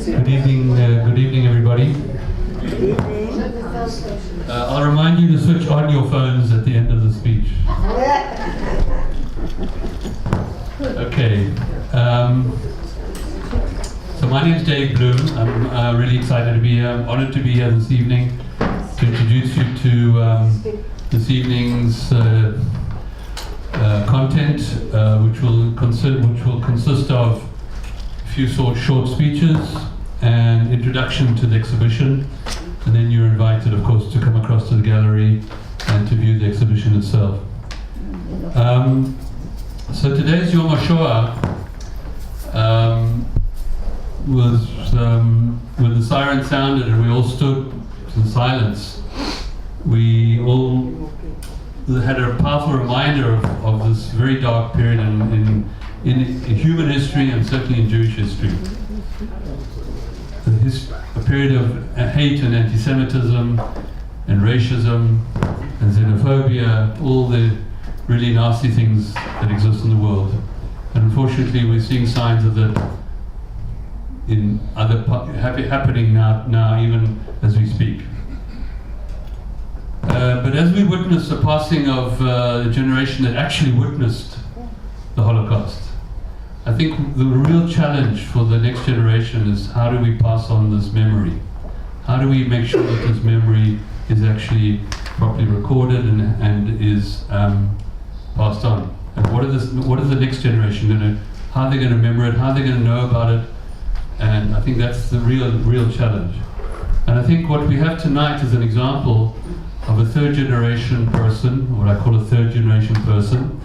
Good evening, everybody. I'll remind you to switch on your phones at the end of the speech. Okay. So my name is Dave Bloom. I'm really excited to be here. I'm honored to be here this evening to introduce you to this evening's content, which will consist of a few short speeches and introduction to the exhibition, and then you're invited, of course, to come across to the gallery and to view the exhibition itself. So today's Yom HaShoah was when the siren sounded and we all stood in silence. We all had a powerful reminder of this very dark period in human history and certainly in Jewish history. A period of hate and anti-Semitism and racism and xenophobia, all the really nasty things that exist in the world. And unfortunately, we're seeing signs of that in other happening now, even as we speak. But as we witness the passing of the generation that actually witnessed the Holocaust, I think the real challenge for the next generation is how do we pass on this memory? How do we make sure that this memory is actually properly recorded and is passed on? And what is the next generation going to, how are they going to remember it, how are they going to know about it? And I think that's the real challenge. And I think what we have tonight is an example of a third generation person, what I call a third generation person,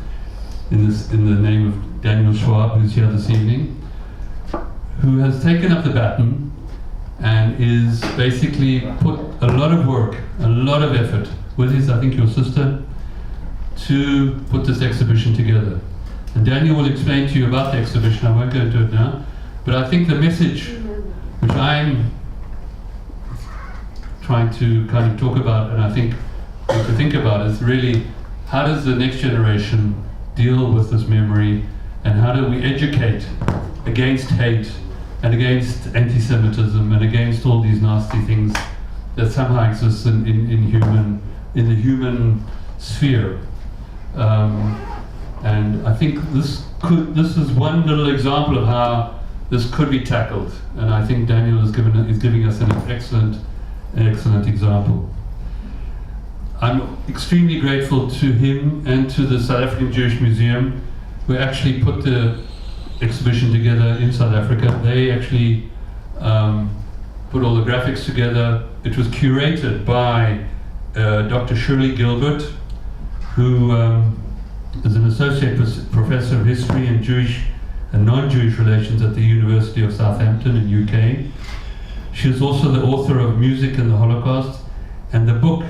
in the name of Dr. Schwab, who's here this evening, who has taken up the baton and is basically put a lot of work, a lot of effort, with his, I think your sister, to put this exhibition together. And Daniel will explain to you about the exhibition. I won't go into it now, but I think the message which I'm trying to kind of talk about, and I think to think about, is really how does the next generation deal with this memory, and how do we educate against hate and against anti-Semitism and against all these nasty things that somehow exist in the human sphere. And I think this is one little example of how this could be tackled, and I think Daniel is giving us an excellent example. I'm extremely grateful to him and to the South African Jewish Museum, who actually put the exhibition together in South Africa. They actually put all the graphics together. It was curated by Dr. Shirli Gilbert, who is an associate professor of history and Jewish and non-Jewish relations at the University of Southampton in UK. She is also the author of Music and the Holocaust and the book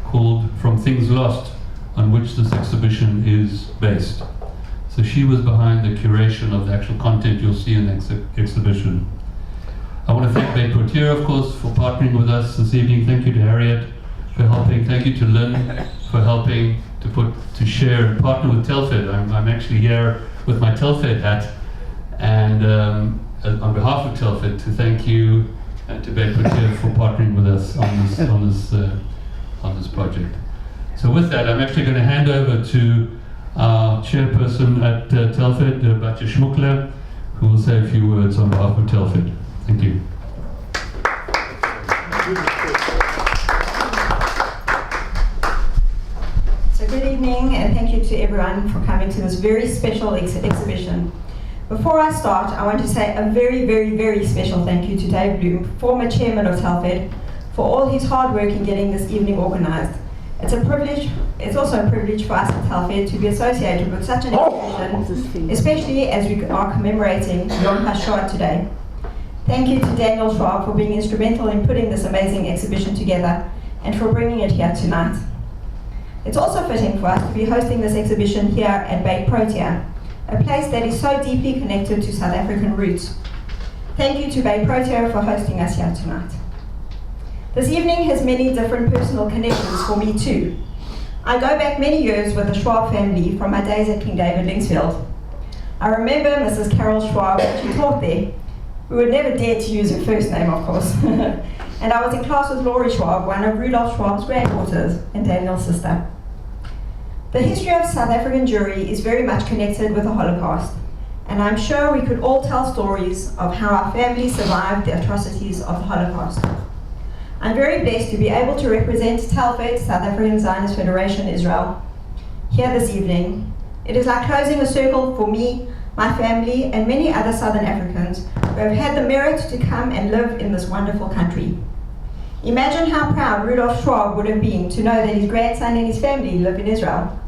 called From Things Lost, on which this exhibition is based. So she was behind the curation of the actual content you'll see in the exhibition. I want to thank Beit Portier, of course, for partnering with us this evening. Thank you to Harriet for helping. Thank you to Lynn for helping to share and partner with Telfed. I'm actually here with my Telfed hat, and on behalf of Telfed, to thank you and to Beit Portier for partnering with us on this project. So with that, I'm actually going to hand over to our chairperson at Telfed, Dr. Schmuckler, who will say a few words on behalf of Telfed. Thank you. So good evening, and thank you to everyone for coming to this very special exhibition. Before I start, I want to say a very, very, very special thank you to Dave Bloom, former chairman of Telfed, for all his hard work in getting this evening organized. It's also a privilege for us at Telfed to be associated with such an exhibition, especially as we are commemorating Yom HaShoah today. Thank you to Dr. Schwab for being instrumental in putting this amazing exhibition together and for bringing it here tonight. It's also fitting for us to be hosting this exhibition here at Beit Portier, a place that is so deeply connected to South African roots. Thank you to Beit Portier for hosting us here tonight. This evening has many different personal connections for me too. I go back many years with the Schwab family from my days at King David Linksfield. I remember Mrs. Carol Schwab when she taught there, We would never dare to use her first name, of course. And I was in class with Laurie Schwab, one of Rudolf Schwab's granddaughters and Daniel's sister. The history of South African Jewry is very much connected with the Holocaust, and I'm sure we could all tell stories of how our families survived the atrocities of the Holocaust. I'm very blessed to be able to represent Telfed, South African Zionist Federation, Israel, here this evening. It is like closing a circle for me, my family, and many other Southern Africans who have had the merit to come and live in this wonderful country. Imagine how proud Rudolf Schwab would have been to know that his grandson and his family live in Israel.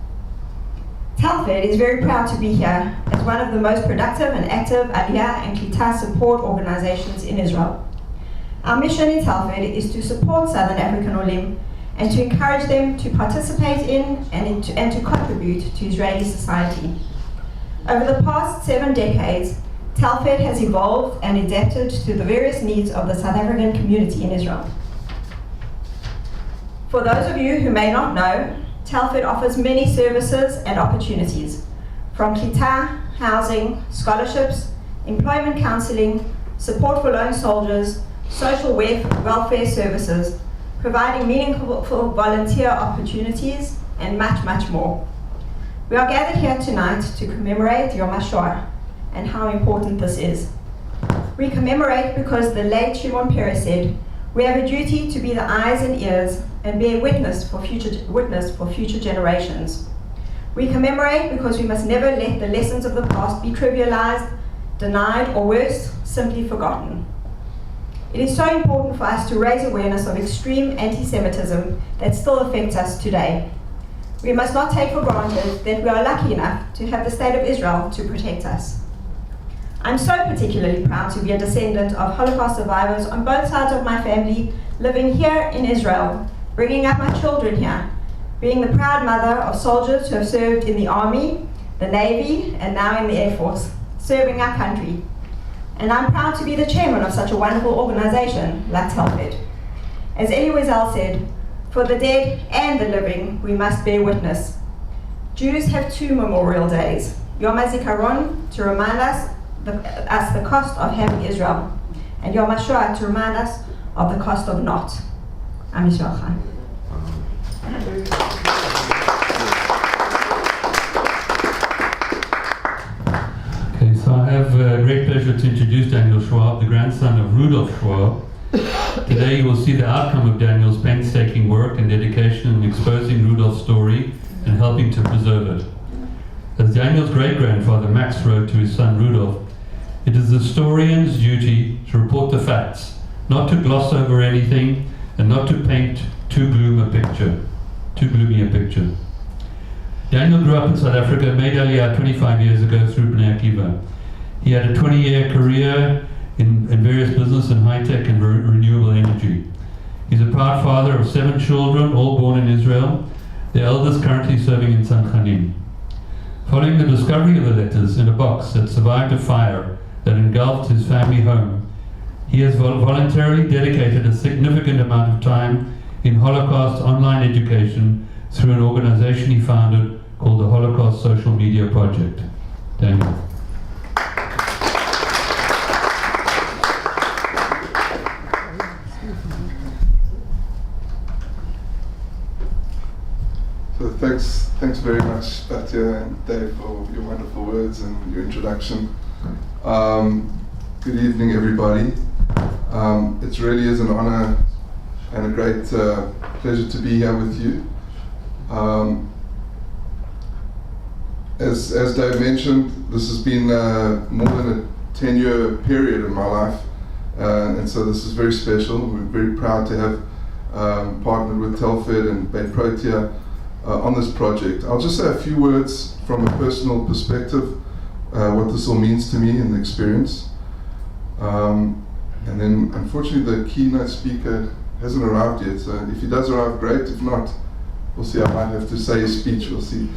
Telfed is very proud to be here as one of the most productive and active Aliyah and Klita support organizations in Israel. Our mission in Telfed is to support Southern African Olim and to encourage them to participate in and to contribute to Israeli society. Over the past 7 decades, Telfed has evolved and adapted to the various needs of the South African community in Israel. For those of you who may not know, Telfed offers many services and opportunities, from Klita, housing, scholarships, employment counseling, support for lone soldiers, social welfare services, providing meaningful volunteer opportunities, and much, much more. We are gathered here tonight to commemorate Yom HaShoah and how important this is. We commemorate because the late Shimon Peres said, "We have a duty to be the eyes and ears and bear witness for future generations." We commemorate because we must never let the lessons of the past be trivialized, denied, or worse, simply forgotten. It is so important for us to raise awareness of extreme anti-Semitism that still affects us today. We must not take for granted that we are lucky enough to have the State of Israel to protect us. I'm so particularly proud to be a descendant of Holocaust survivors on both sides of my family, living here in Israel, bringing up my children here, being the proud mother of soldiers who have served in the Army, the Navy, and now in the Air Force, serving our country. And I'm proud to be the chairman of such a wonderful organization like Telfed. As Elie Wiesel said, "For the dead and the living, we must bear witness." Jews have 2 memorial days, Yom HaZikaron, to remind us the cost of having Israel, and Yom HaShoah to remind us of the cost of not. Am Yisrael Chaim. Okay, so I have a great pleasure to introduce Daniel Schwab, the grandson of Rudolf Schwab. Today you will see the outcome of Daniel's painstaking work and dedication in exposing Rudolf's story and helping to preserve it. As Daniel's great-grandfather Max wrote to his son Rudolf, "It is the historian's duty to report the facts, not to gloss over anything and not to paint too gloomy a picture." Daniel grew up in South Africa, made Aliyah 25 years ago through Bnei Akiva. He had a 20-year career in various business and high-tech and renewable energy. He's a proud father of 7 children, all born in Israel, the eldest currently serving in San Khanin. Following the discovery of the letters in a box that survived a fire that engulfed his family home, he has voluntarily dedicated a significant amount of time in Holocaust online education through an organization he founded called the Holocaust Social Media Project. Daniel. So thanks very much, Batya and Dave, for your wonderful words and your introduction. Good evening, everybody. It really is an honor and a great pleasure to be here with you. As Dave mentioned, this has been more than a 10-year period in my life, and so this is very special. We're very proud to have partnered with Telfed and Bay Protea on this project. I'll just say a few words from a personal perspective, what this all means to me and the experience. And then, unfortunately, the keynote speaker hasn't arrived yet, so if he does arrive, great. If not, we'll see. I might have to say his speech, we'll see.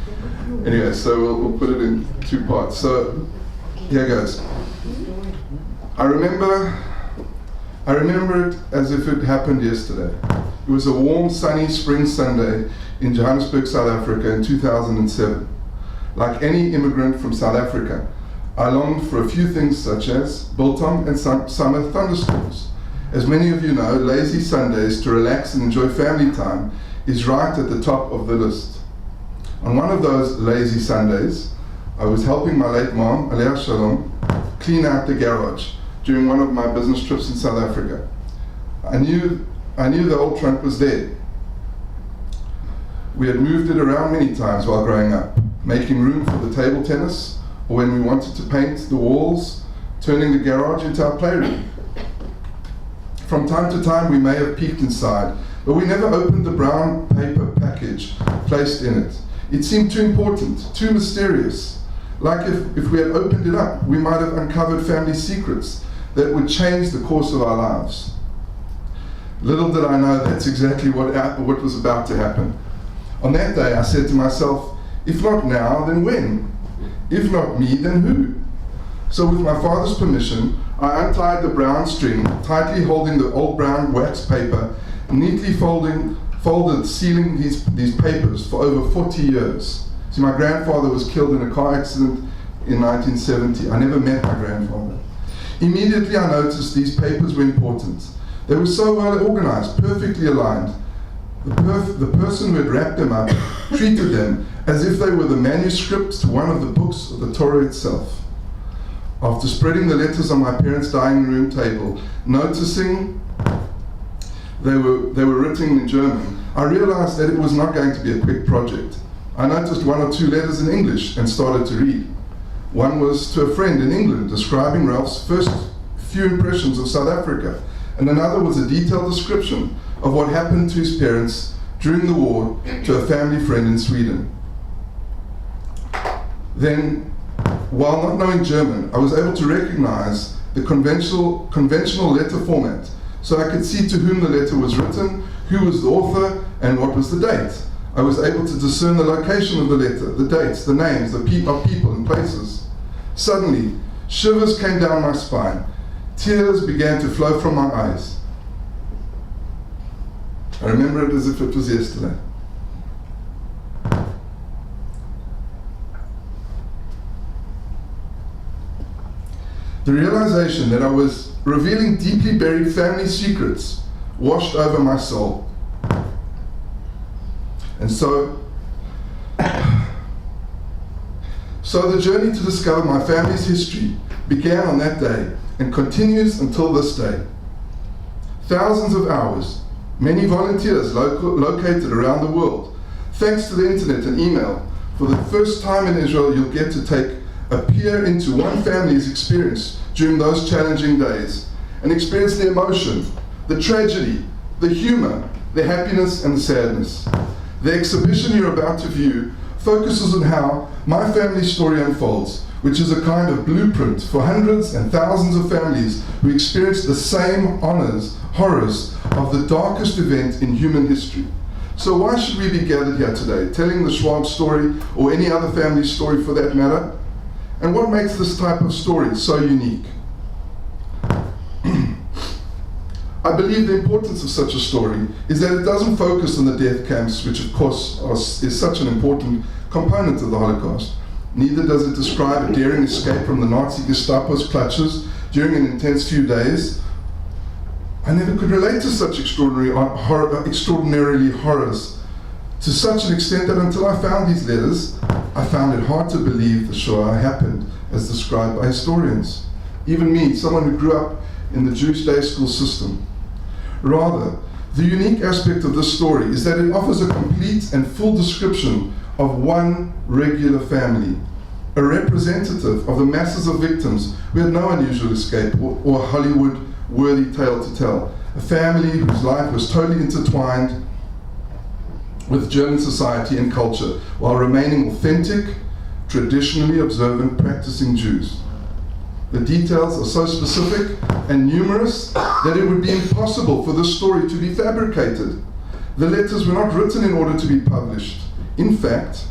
Anyway, so we'll put it in 2 parts. So, here goes. I remember it as if it happened yesterday. It was a warm, sunny spring Sunday in Johannesburg, South Africa in 2007. Like any immigrant from South Africa, I longed for a few things such as biltong and summer thunderstorms. As many of you know, lazy Sundays to relax and enjoy family time is right at the top of the list. On one of those lazy Sundays, I was helping my late mom, Alea Shalom, clean out the garage during one of my business trips in South Africa. I knew the old trunk was there. We had moved it around many times while growing up, making room for the table tennis, or when we wanted to paint the walls, turning the garage into our playroom. From time to time we may have peeked inside, but we never opened the brown paper package placed in it. It seemed too important, too mysterious. Like if we had opened it up, we might have uncovered family secrets that would change the course of our lives. Little did I know that's exactly what was about to happen. On that day I said to myself, if not now, then when? If not me, then who? So with my father's permission, I untied the brown string, tightly holding the old brown wax paper, neatly folded, sealing these papers for over 40 years. See, my grandfather was killed in a car accident in 1970. I never met my grandfather. Immediately I noticed these papers were important. They were so well organized, perfectly aligned. The person who had wrapped them up treated them as if they were the manuscripts to one of the books of the Torah itself. After spreading the letters on my parents' dining room table, noticing they were written in German, I realized that it was not going to be a quick project. I noticed one or two letters in English and started to read. One was to a friend in England describing Ralph's first few impressions of South Africa, and another was a detailed description of what happened to his parents during the war to a family friend in Sweden. Then, while not knowing German, I was able to recognize the conventional letter format, so I could see to whom the letter was written, who was the author, and what was the date. I was able to discern the location of the letter, the dates, the names, of people and places. Suddenly, shivers came down my spine. Tears began to flow from my eyes. I remember it as if it was yesterday. The realization that I was revealing deeply buried family secrets washed over my soul. And so the journey to discover my family's history began on that day and continues until this day. Thousands of hours, many volunteers located around the world. Thanks to the internet and email, for the first time in Israel, you'll get to take a peer into one family's experience during those challenging days and experience the emotion, the tragedy, the humor, the happiness and the sadness. The exhibition you're about to view focuses on how my family's story unfolds, which is a kind of blueprint for hundreds and thousands of families who experienced the same horrors of the darkest event in human history. So why should we be gathered here today, telling the Schwab story or any other family story for that matter? And what makes this type of story so unique? I believe the importance of such a story is that it doesn't focus on the death camps, which of course is such an important component of the Holocaust. Neither does it describe a daring escape from the Nazi Gestapo's clutches during an intense few days. I never could relate to such extraordinarily horrors to such an extent that until I found these letters, I found it hard to believe the Shoah happened as described by historians. Even me, someone who grew up in the Jewish day school system. Rather, the unique aspect of this story is that it offers a complete and full description of one regular family, a representative of the masses of victims who had no unusual escape or Hollywood-worthy tale to tell, a family whose life was totally intertwined with German society and culture while remaining authentic, traditionally observant, practicing Jews. The details are so specific and numerous that it would be impossible for this story to be fabricated. The letters were not written in order to be published. In fact,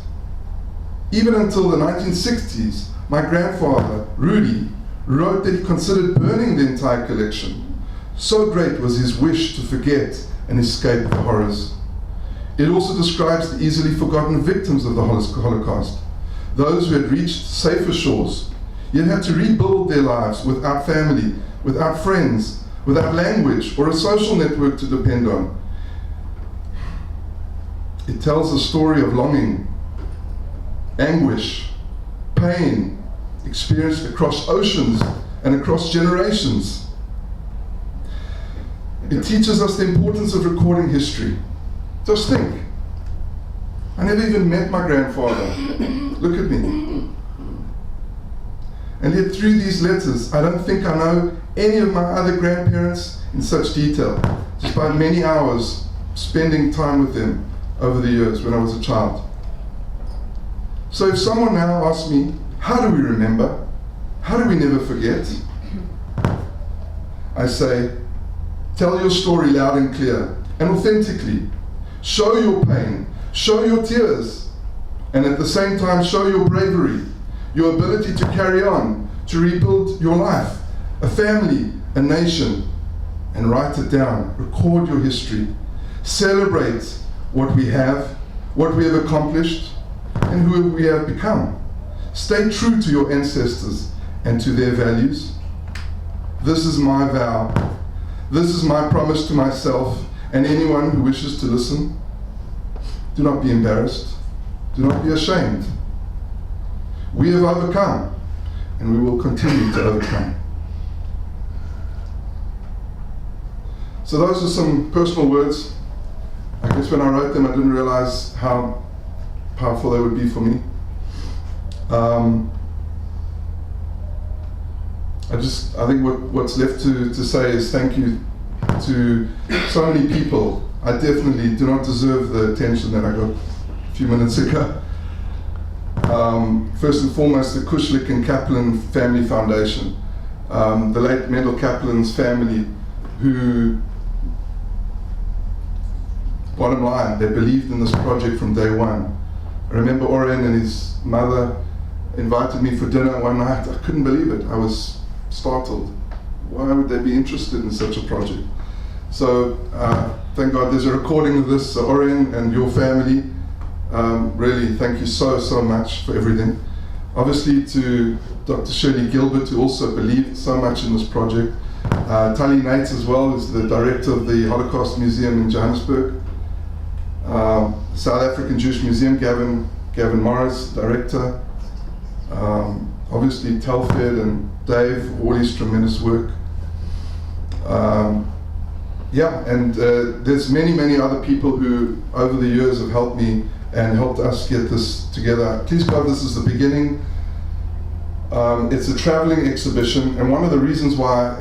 even until the 1960s, my grandfather, Rudy, wrote that he considered burning the entire collection. So great was his wish to forget and escape the horrors. It also describes the easily forgotten victims of the Holocaust, those who had reached safer shores. yet had to rebuild their lives without family, without friends, without language or a social network to depend on. It tells a story of longing, anguish, pain, experienced across oceans and across generations. It teaches us the importance of recording history. Just think, I never even met my grandfather. Look at me. And yet through these letters, I don't think I know any of my other grandparents in such detail, despite many hours spending time with them over the years when I was a child. So if someone now asks me, how do we remember? How do we never forget? I say, tell your story loud and clear and authentically. Show your pain, show your tears, and at the same time show your bravery, your ability to carry on, to rebuild your life, a family, a nation, and write it down. Record your history. Celebrate what we have accomplished, and who we have become. Stay true to your ancestors and to their values. This is my vow. This is my promise to myself and anyone who wishes to listen. Do not be embarrassed. Do not be ashamed. We have overcome, and we will continue to overcome. So those are some personal words. I guess when I wrote them, I didn't realize how powerful they would be for me. I think what's left to say is thank you to so many people. I definitely do not deserve the attention that I got a few minutes ago. First and foremost, the Kushlik and Kaplan Family Foundation, the late Mendel Kaplan's family, who, bottom line, they believed in this project from day one. I remember Oren and his mother invited me for dinner one night. I couldn't believe it. I was startled. Why would they be interested in such a project? So thank God there's a recording of this. So Oren and your family, really thank you so much for everything. Obviously to Dr. Shirli Gilbert, who also believed so much in this project. Tali Nates as well, is the director of the Holocaust Museum in Johannesburg. South African Jewish Museum, Gavin Morris, director. Obviously Telfed and Dave, all his tremendous work. There's many other people who over the years have helped me and helped us get this together. Please God, this is the beginning. It's a traveling exhibition, and one of the reasons why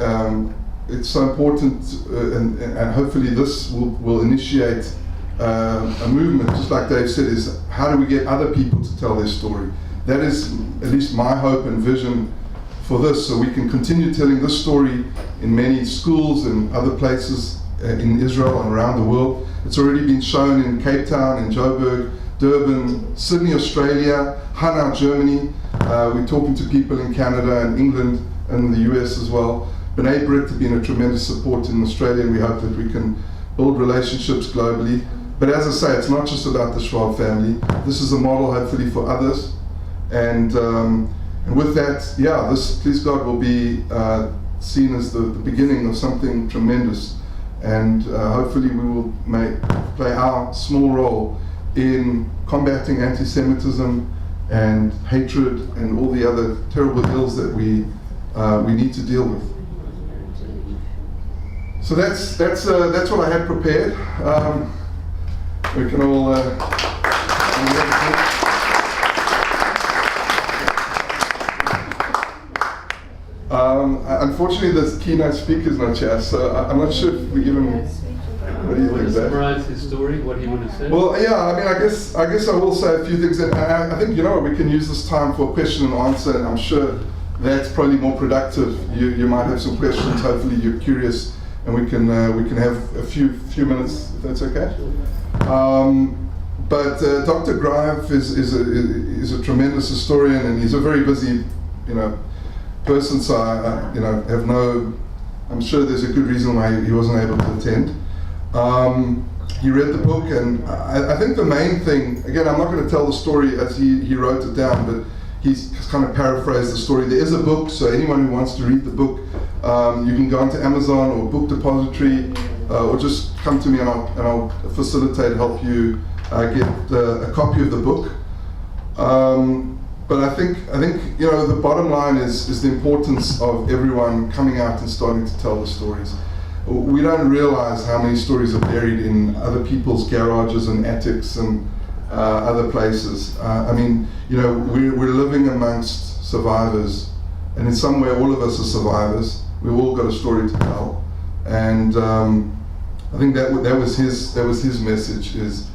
it's so important, and hopefully this will initiate a movement, just like Dave said, is how do we get other people to tell their story? That is at least my hope and vision for this, so we can continue telling this story in many schools and other places in Israel and around the world. It's already been shown in Cape Town, in Joburg, Durban, Sydney, Australia, Hanau, Germany. We're talking to people in Canada and England and the US as well. B'nai B'rit have been a tremendous support in Australia, and we hope that we can build relationships globally. But as I say, it's not just about the Schwab family. This is a model hopefully for others. And with that, this, please God, will be seen as the beginning of something tremendous. And hopefully we will play our small role in combating anti-Semitism and hatred and all the other terrible ills that we need to deal with. So that's what I had prepared. We can all. Unfortunately, the keynote speaker is not here, so I'm not sure if we give him. What do you think, Dave? Summarize his story. What do you want to say? Well, I guess I will say a few things, and I think we can use this time for question and answer, and I'm sure that's probably more productive. You might have some questions. Hopefully, you're curious, and we can have a few minutes, if that's okay. But Dr. Grive is a tremendous historian, and he's a very busy, person. So I'm sure there's a good reason why he wasn't able to attend. He read the book, and I think the main thing, again, I'm not going to tell the story as he wrote it down, but he's kind of paraphrased the story. There is a book, so anyone who wants to read the book, you can go onto Amazon or Book Depository, or just come to me and I'll facilitate, help you get a copy of the book. But I think the bottom line is the importance of everyone coming out and starting to tell the stories. We don't realize how many stories are buried in other people's garages and attics and other places. I mean, we're living amongst survivors, and in some way all of us are survivors. We've all got a story to tell, and I think that was his message. Is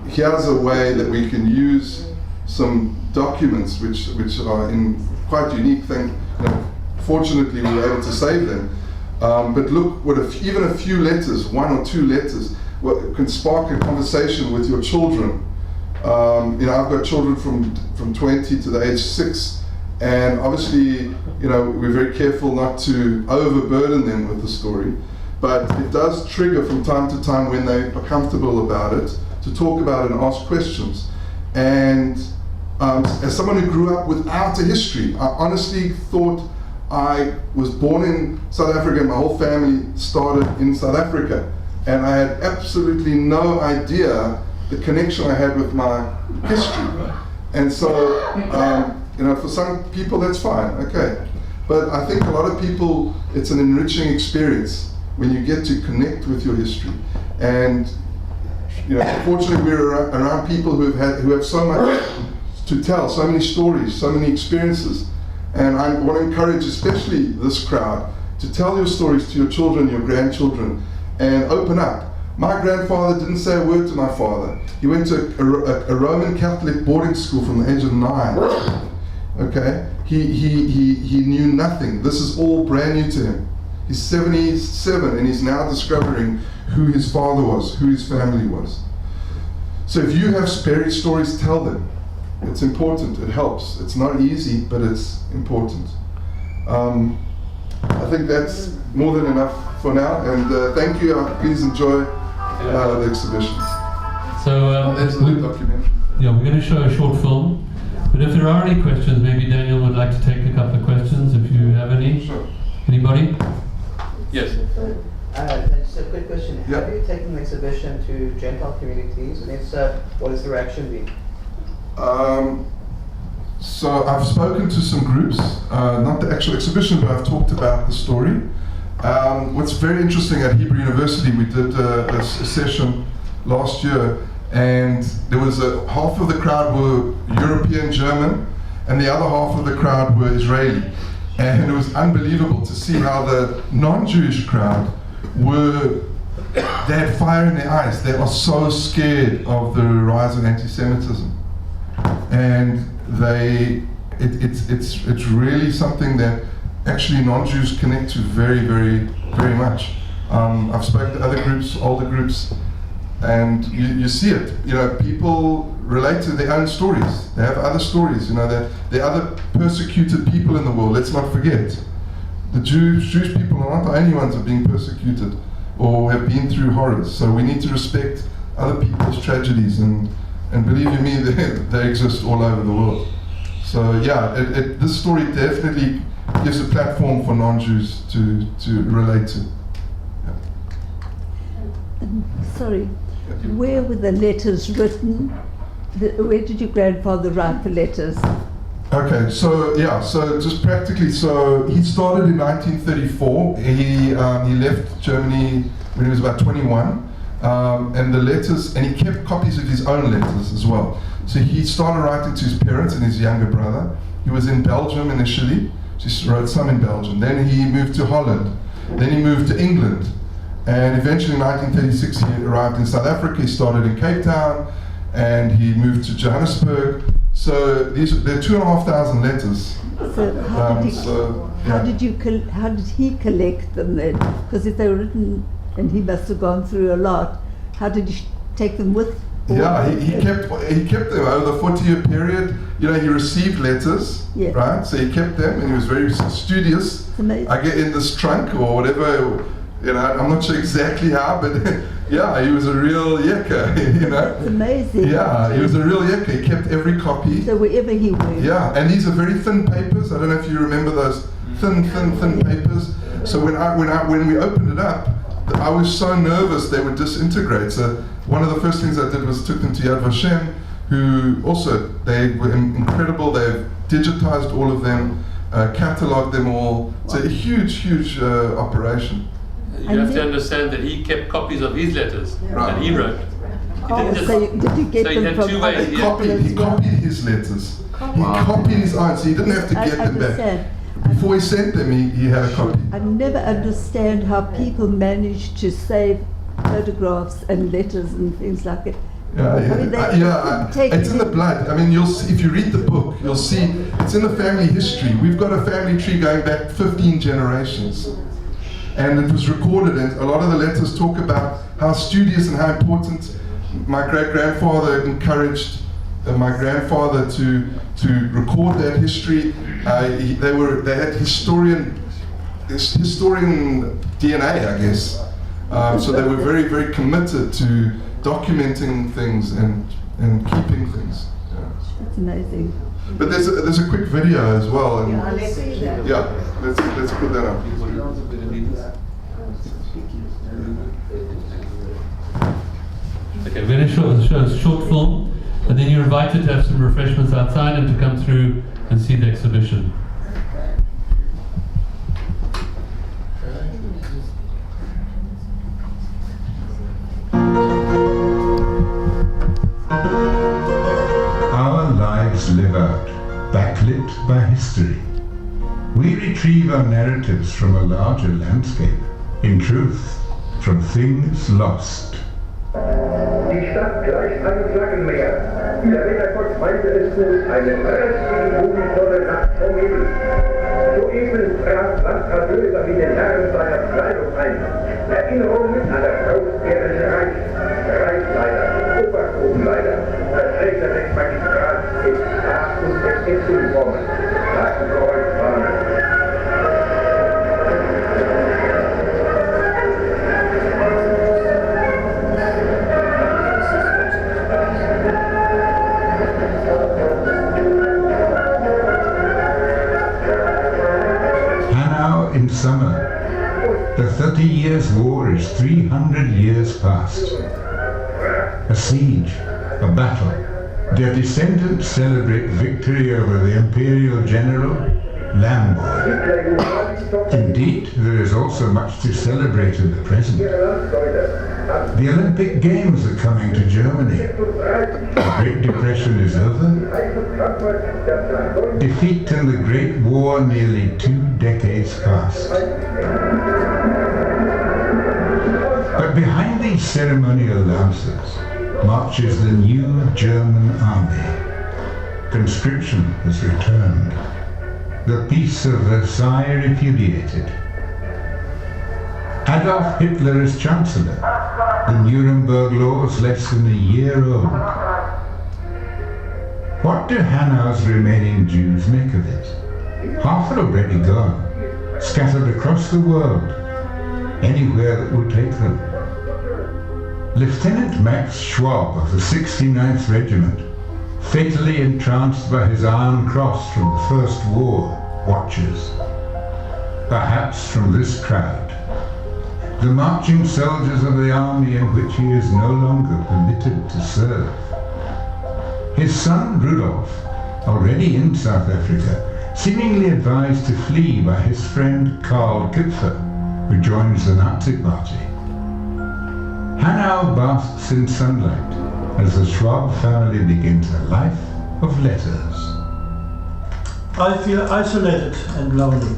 here's a way that we can use some documents which are in quite unique thing. Fortunately, we were able to save them. But look, even a few letters, 1 or 2 letters, can spark a conversation with your children. I've got children from 20 to the age 6, and obviously, we're very careful not to overburden them with the story. But it does trigger from time to time, when they are comfortable about it, to talk about it and ask questions. And as someone who grew up without a history, I honestly thought I was born in South Africa and my whole family started in South Africa. And I had absolutely no idea the connection I had with my history. And so, for some people that's fine, okay. But I think a lot of people, it's an enriching experience when you get to connect with your history. And fortunately we're around people who have so much to tell, so many stories, so many experiences. And I want to encourage especially this crowd to tell your stories to your children, your grandchildren, and open up. My grandfather didn't say a word to my father. He went to a Roman Catholic boarding school from the age of 9. Okay? He knew nothing. This is all brand new to him. He's 77 and he's now discovering who his father was, who his family was. So if you have buried stories, tell them. It's important, it helps. It's not easy, but it's important. I think that's more than enough for now, and thank you. Please enjoy the exhibition. So that's the documentary. Yeah, we're going to show a short film, but if there are any questions, maybe Daniel would like to take a couple of questions, if you have any. Sure. Anybody? Yes. Just a quick question. Yeah. Have you taken the exhibition to Gentile communities, and if so, what has the reaction been? So I've spoken to some groups, not the actual exhibition, but I've talked about the story. What's very interesting, at Hebrew University, we did a session last year, and there was half of the crowd were European German, and the other half of the crowd were Israeli. And it was unbelievable to see how the non-Jewish crowd they had fire in their eyes. They are so scared of the rise of anti-Semitism. And it's really something that actually non-Jews connect to very, very, very much. I've spoken to other groups, older groups, and you see it. People relate to their own stories. They have other stories. There are other persecuted people in the world. Let's not forget. The Jewish people are not the only ones who are being persecuted or have been through horrors. So we need to respect other people's tragedies, and believe you me, they exist all over the world. So yeah, this story definitely gives a platform for non-Jews to relate to. Yeah. Sorry, where were the letters written? Where did your grandfather write the letters? Okay, so just practically, so he started in 1934. He left Germany when he was about 21. And the letters, and he kept copies of his own letters as well. So he started writing to his parents and his younger brother. He was in Belgium initially. He wrote some in Belgium. Then he moved to Holland. Then he moved to England. And eventually in 1936 he arrived in South Africa. He started in Cape Town and he moved to Johannesburg. So there are 2,500 letters. So how did he collect them then? Because if they were written, and he must have gone through a lot, how did he take them with? Yeah, he kept them over the 40-year period. He received letters, right? So he kept them, and he was very studious. I get in this trunk or whatever. You know, I'm not sure exactly how, but yeah, he was a real yekker, you know. That's amazing. Yeah, he was a real yekker. He kept every copy. So wherever he went. Yeah, and these are very thin papers. I don't know if you remember those thin papers. So when we opened it up, I was so nervous they would disintegrate. So one of the first things I did was took them to Yad Vashem, who also, they were incredible. They've digitized all of them, catalogued them all. It's a huge operation. You have to understand that he kept copies of his letters that he wrote. Oh, so did you get so you them had from two ways. other He people copied as well? his letters. He copied his own, so he didn't have to I get them back. understand. Before he sent them, he had a copy. I never understand how people manage to save photographs and letters and things like it. It's in the blood. I mean, you'll see, if you read the book, you'll see it's in the family history. We've got a family tree going back 15 generations. And it was recorded, and a lot of the letters talk about how studious and how important my great-grandfather encouraged my grandfather to record that history. They had historian DNA, I guess. So they were very committed to documenting things and keeping things. Yeah. It's amazing. But there's a quick video as well. And Yeah, let's put that up. Okay, we're going to show a short film, and then you're invited to have some refreshments outside and to come through and see the exhibition. Our lives live out, backlit by history. We retrieve our narratives from a larger landscape, in truth, from things lost. Die Stadt gleicht einem Flaggenmeer. Der Wettergott meinte es gut, eine fröhliche Nacht vom Himmel. Soeben trat Landgraf wie den Herren seiner Kleidung ein. Erinnerungen an das Ausgärische Reich. Reichsleiter, Obergruppenleiter, Vertreter des Magistrats in Rat und Exekutivformen, Hakenkreuzfahnen. In summer, the 30 Years' War is 300 years past. A siege, a battle. Their descendants celebrate victory over the imperial general, Lambo. Indeed, there is also much to celebrate in the present. The Olympic Games are coming to Germany. The Great Depression is over. Defeat in the Great War nearly 2 decades past. But behind these ceremonial lances marches the new German army. Conscription has returned. The Peace of Versailles repudiated. Adolf Hitler is Chancellor. The Nuremberg laws less than a year old. What do Hanau's remaining Jews make of it? Half are already gone, scattered across the world, anywhere that will take them. Lieutenant Max Schwab of the 69th Regiment, fatally entranced by his Iron Cross from the First War, watches. Perhaps from this crowd. The marching soldiers of the army in which he is no longer permitted to serve. His son Rudolf, already in South Africa, seemingly advised to flee by his friend Karl Kupfer, who joins the Nazi party. Hanau basks in sunlight as the Schwab family begins a life of letters. I feel isolated and lonely.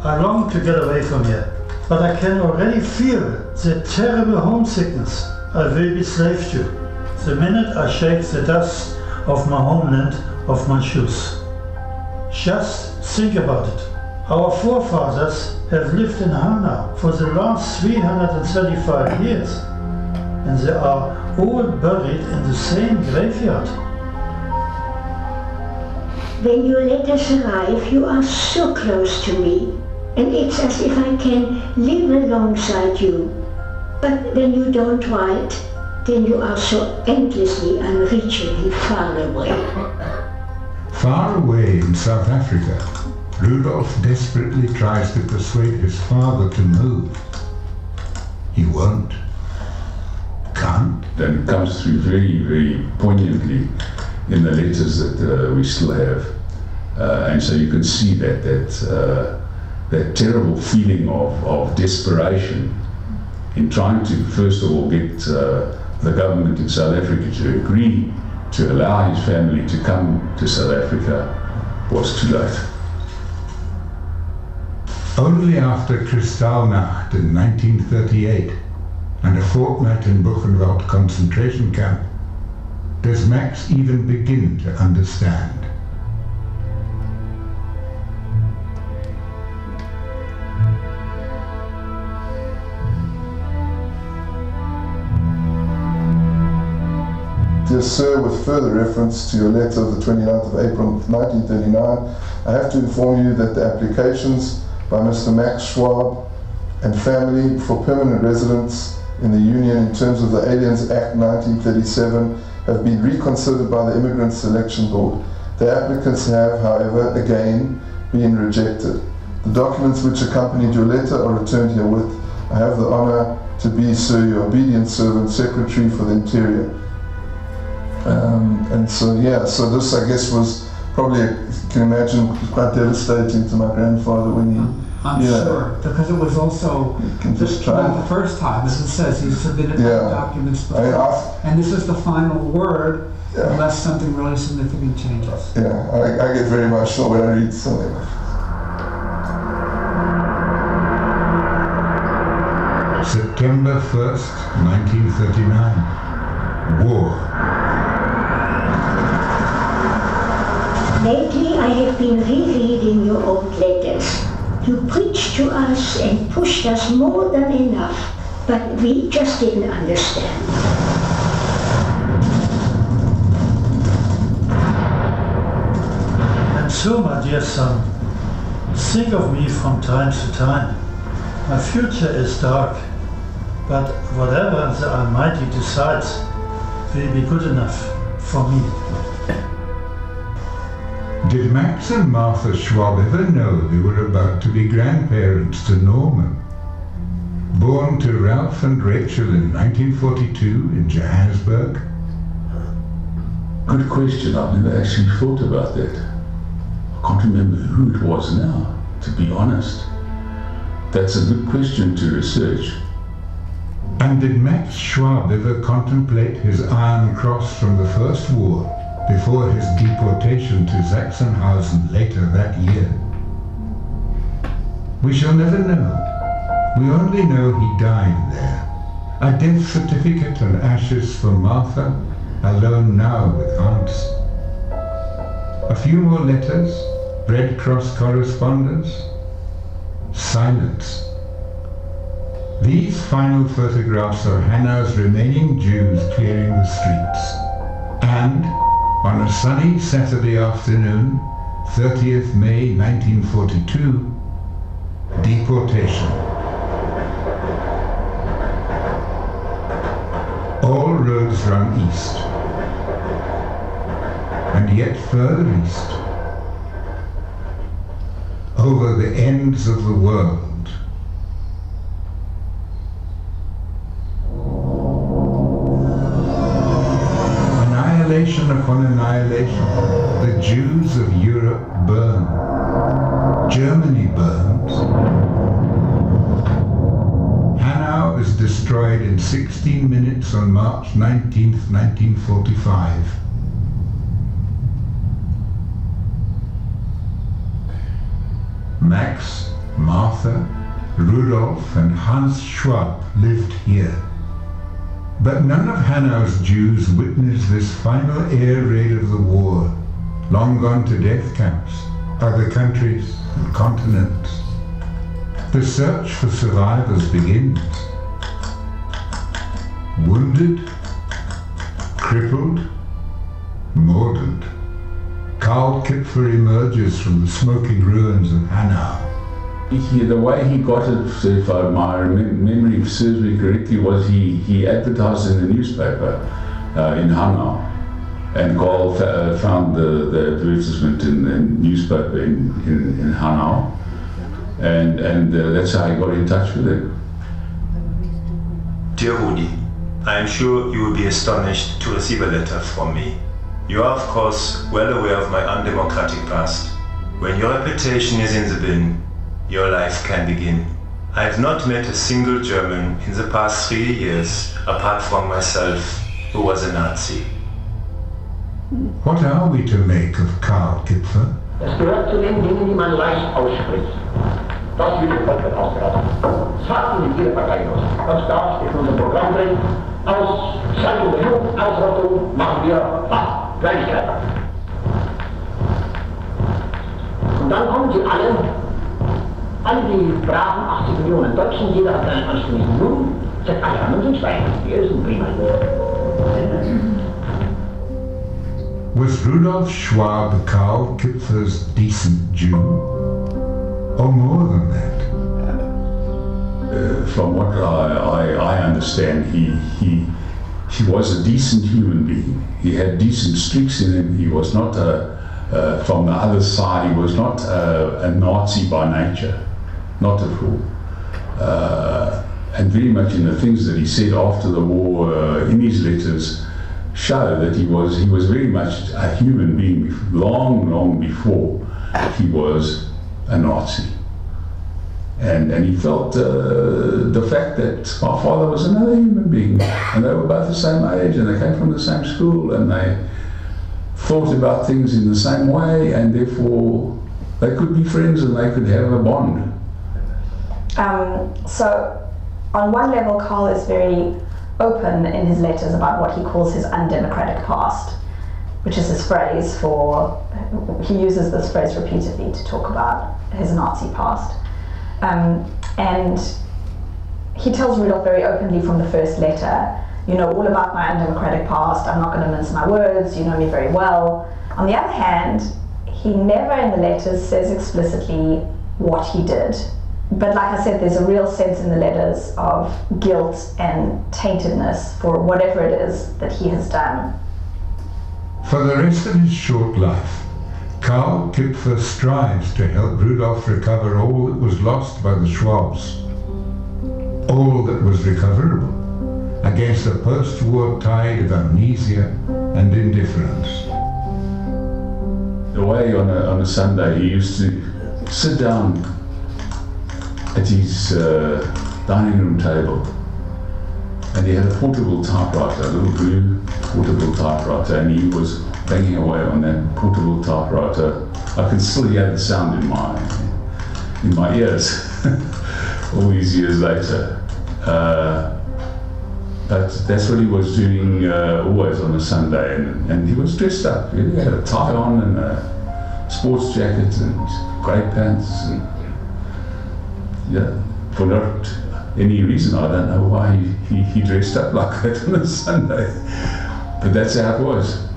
I long to get away from here. But I can already feel the terrible homesickness I will be slave to, the minute I shake the dust of my homeland off my shoes. Just think about it. Our forefathers have lived in Hanau for the last 335 years, and they are all buried in the same graveyard. When your letters arrive, you are so close to me. and it's as if I can live alongside you. But when you don't write, then you are so endlessly, unreachably far away. Far away in South Africa, Rudolf desperately tries to persuade his father to move. He won't. Can't. And it comes through very, very poignantly in the letters that we still have. And so you can see that terrible feeling of desperation in trying to, first of all, get the government in South Africa to agree to allow his family to come to South Africa was too late. Only after Kristallnacht in 1938 and a fortnight in Buchenwald concentration camp does Max even begin to understand. Dear Sir, with further reference to your letter of the 29th of April 1939, I have to inform you that the applications by Mr. Max Schwab and family for permanent residence in the Union in terms of the Aliens Act 1937 have been reconsidered by the Immigrant Selection Board. The applicants have, however, again been rejected. The documents which accompanied your letter are returned herewith. I have the honor to be, Sir, your obedient servant, Secretary for the Interior. And so this, I guess, was probably, you can imagine, quite devastating to my grandfather when he... I'm sure, because it was also not the first time, as it says, he submitted documents before, and this is the final word, unless something really significant changes. Yeah, I get very emotional when I read something. September 1st, 1939. War. Lately I have been rereading your old letters. You preached to us and pushed us more than enough, but we just didn't understand. And so, my dear son, think of me from time to time. My future is dark, but whatever the Almighty decides will be good enough for me. Did Max and Martha Schwab ever know they were about to be grandparents to Norman? Born to Ralph and Rachel in 1942 in Johannesburg? Good question. I've never actually thought about that. I can't remember who it was now, to be honest. That's a good question to research. And did Max Schwab ever contemplate his Iron Cross from the First War before his deportation to Sachsenhausen later that year? We shall never know. We only know he died there. A death certificate and ashes for Martha, alone now with aunts. A few more letters, Red Cross correspondence, silence. These final photographs are Hanau's remaining Jews clearing the streets. And on a sunny Saturday afternoon, 30th May 1942, deportation. All roads run east, and yet further east, over the ends of the world. Annihilation upon annihilation, the Jews of Europe burn. Germany burns. Hanau is destroyed in 16 minutes on March 19th, 1945. Max, Martha, Rudolf and Hans Schwab lived here. But none of Hanau's Jews witnessed this final air raid of the war, long gone to death camps, other countries and continents. The search for survivors begins. Wounded, crippled, mordant, Karl Kipfer emerges from the smoking ruins of Hanau. The way he got it, if my memory serves me correctly, was he advertised in the newspaper in Hanau, and Carl found the advertisement in the newspaper in Hanau, and that's how he got in touch with him. Dear Rudi, I am sure you will be astonished to receive a letter from me. You are of course well aware of my undemocratic past. When your reputation is in the bin, your life can begin. I have not met a single German in the past 3 years, apart from myself, who was a Nazi. What are we to make of Karl Kipfer? Es gehört zu den Dingen, die man leicht ausspricht. Das wird wird ausgeraten. Sagen wir jede Partei los. Das darf in unser Programm drin. Aus Zeitung der Jugend, Ausrottung machen wir Gleichheit. Und dann kommen sie alle die braven 80 Millionen Deutschen, jeder hat einen anständigen Lohn, sagt, alle anderen sind Schweine. Wir sind prima. Was Rudolf Schwab Karl Kipfer's decent Jew? Or more than that? From what I understand, he was a decent human being. He had decent streaks in him. He was not from the other side. He was not a Nazi by nature, not at all. And very much in the things that he said after the war, in his letters, show that he was very much a human being long before he was a Nazi. And he felt the fact that my father was another human being, and they were both the same age, and they came from the same school, and they thought about things in the same way, and therefore they could be friends and they could have a bond. So on one level, Karl is very open in his letters about what he calls his undemocratic past, which is his phrase for, he uses this phrase repeatedly to talk about his Nazi past. And he tells Rudolf very openly from the first letter, you know all about my undemocratic past, I'm not going to mince my words, you know me very well. On the other hand, he never in the letters says explicitly what he did. But like I said, there's a real sense in the letters of guilt and taintedness for whatever it is that he has done. For the rest of his short life, Karl Kipfer strives to help Rudolf recover all that was lost by the Schwabs, all that was recoverable, against a post-war tide of amnesia and indifference. The way on a Sunday he used to sit down at his dining room table, and he had a portable typewriter, a little blue portable typewriter, and he was banging away on that portable typewriter. I can still hear the sound in my ears all these years later. But that's what he was doing always on a Sunday, and he was dressed up. He had a tie on and a sports jacket and grey pants, and for not any reason. I don't know why he dressed up like that on a Sunday, but that's how it was.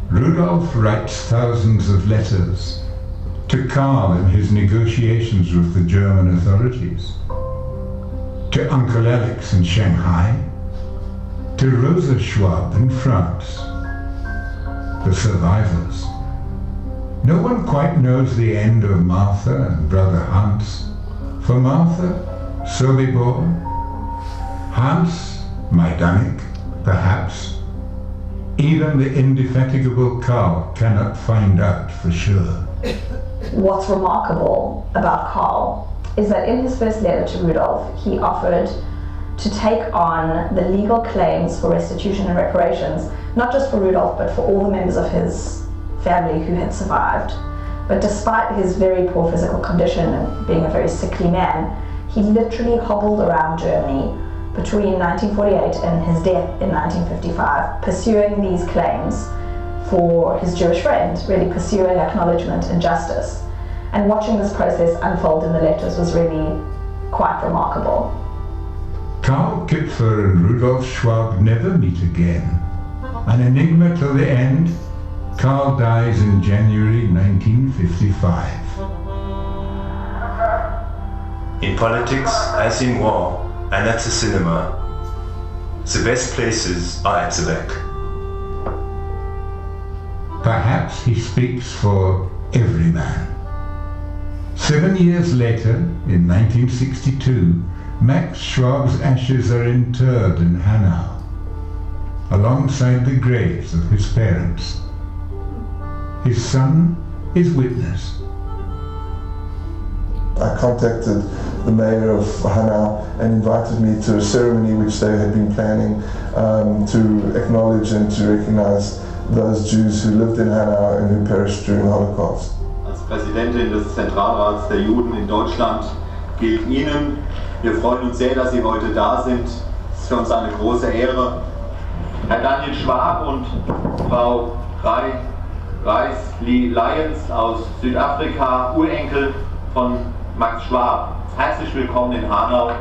Rudolf writes thousands of letters to Karl in his negotiations with the German authorities, to Uncle Alex in Shanghai, to Rosa Schwab in France, the survivors. No one quite knows the end of Martha and brother Hans. For Martha, Sobibor, Hans, Majdanek, perhaps. Even the indefatigable Karl cannot find out for sure. What's remarkable about Karl is that in his first letter to Rudolf, he offered to take on the legal claims for restitution and reparations, not just for Rudolf, but for all the members of his family who had survived. But despite his very poor physical condition and being a very sickly man, he literally hobbled around Germany between 1948 and his death in 1955, pursuing these claims for his Jewish friend, really pursuing acknowledgement and justice. And watching this process unfold in the letters was really quite remarkable. Karl Kipfer and Rudolf Schwab never meet again. An enigma till the end, Karl dies in January 1955. In politics, as in war, and at the cinema, the best places are at the back. Perhaps he speaks for every man. 7 years later, in 1962, Max Schwab's ashes are interred in Hanau, alongside the graves of his parents. His son is witness. I contacted the mayor of Hanau and invited me to a ceremony which they had been planning to acknowledge and to recognize those Jews who lived in Hanau and who perished during the Holocaust. Als Präsidentin des Zentralrats der Juden in Deutschland gilt Ihnen. Wir freuen uns sehr, dass Sie heute da sind. Es ist für uns eine große Ehre. Herr Daniel Schwab und Frau Lyons aus Südafrika, Urenkel von Max Schwab. Herzlich willkommen in Hanau.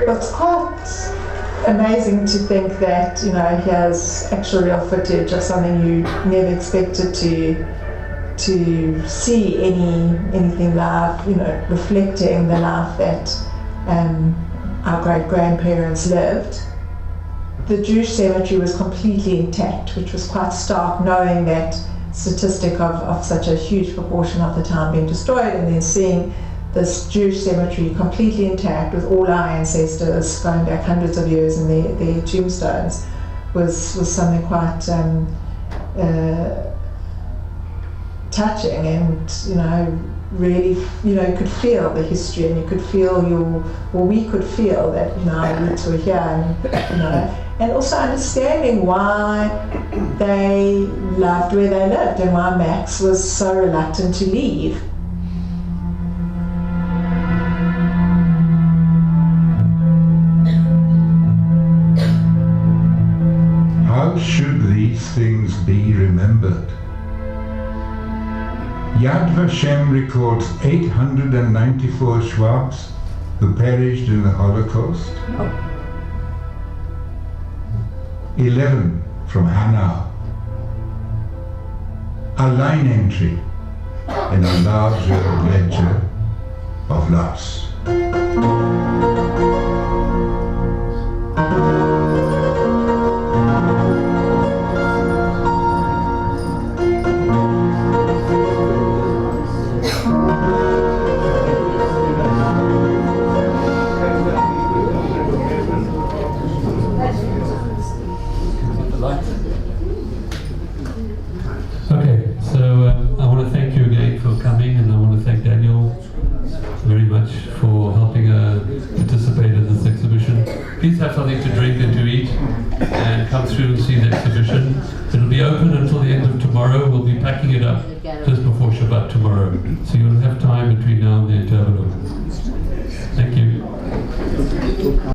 It's quite amazing to think that, you know, he has actual real footage of something you never expected to see anything live, you know, reflecting the life that our great-grandparents lived. The Jewish cemetery was completely intact, which was quite stark, knowing that statistic of such a huge proportion of the town being destroyed, and then seeing this Jewish cemetery completely intact with all our ancestors going back hundreds of years in their tombstones was something quite touching, and, you know, really, you know, you could feel the history, and you could feel we could feel that, you know, our roots were here, and, you know, and also understanding why they loved where they lived and why Max was so reluctant to leave. How should these things be remembered? Yad Vashem records 894 Schwabs who perished in the Holocaust. 11 from Hanau. A line entry in a larger ledger of loss. Please have something to drink and to eat, and come through and see the exhibition. It'll be open until the end of tomorrow. We'll be packing it up just before Shabbat tomorrow. So you'll have